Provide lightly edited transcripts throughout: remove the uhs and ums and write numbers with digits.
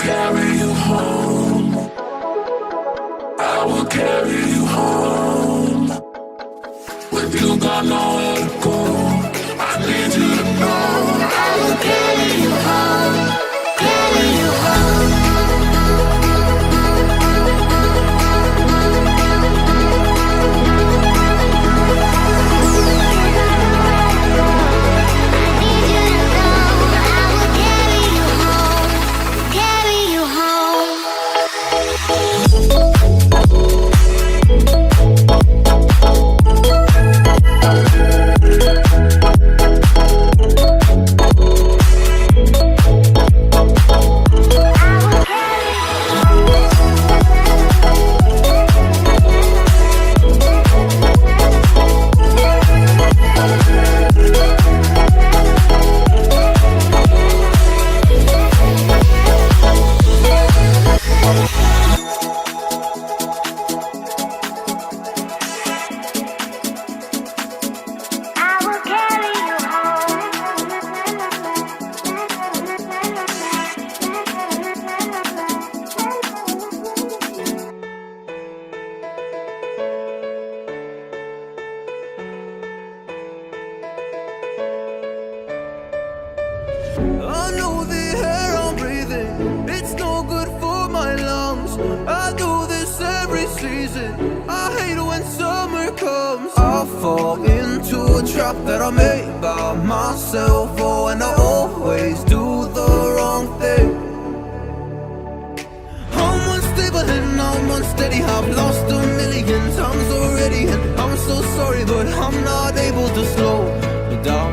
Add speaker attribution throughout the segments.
Speaker 1: carry you home. I will carry you home. When you got nowhere to go, I need you to know I will carry you home. Carry you home.
Speaker 2: I know the air I'm breathing, it's no good for my lungs. I do this every season, I hate when summer comes. I fall into a trap that I made by myself. Oh, and I always do the wrong thing. I'm unstable and I'm unsteady, I've lost a million times already. And I'm so sorry, but I'm not able to slow down.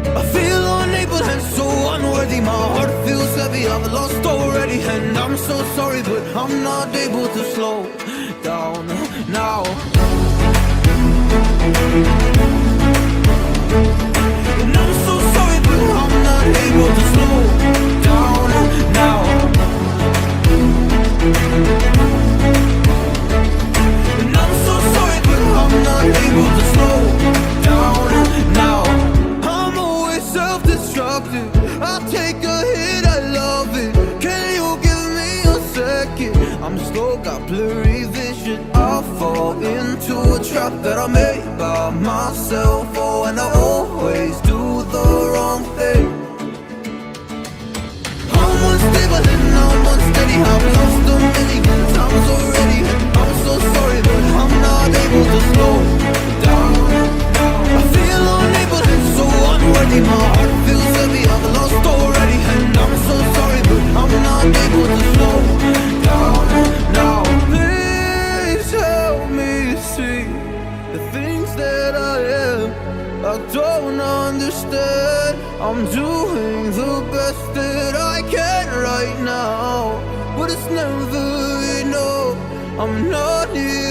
Speaker 2: I feel unable and so unworthy, my heart feels heavy, I've lost already. And I'm so sorry, but I'm not able to slow down now. And I'm so sorry, but I'm not able to slow down now. And I'm so sorry, but I'm not able to slow down now. Self-destructive, I take a hit, I love it. Can you give me a second? I'm slow, got blurry vision. I fall into a trap that I made by myself. Oh, and I always do the wrong thing. I'm unstable and I'm unsteady, I've lost a million times already. And I'm so sorry, but I'm not able to slow down. I feel unable and so unworthy, my heart feels heavy, I've lost already. And I'm so sorry, but I'm not able to slow down now. Please help me see the things that I am. I don't understand. I'm doing the best that I can right now, but it's never enough. I'm not here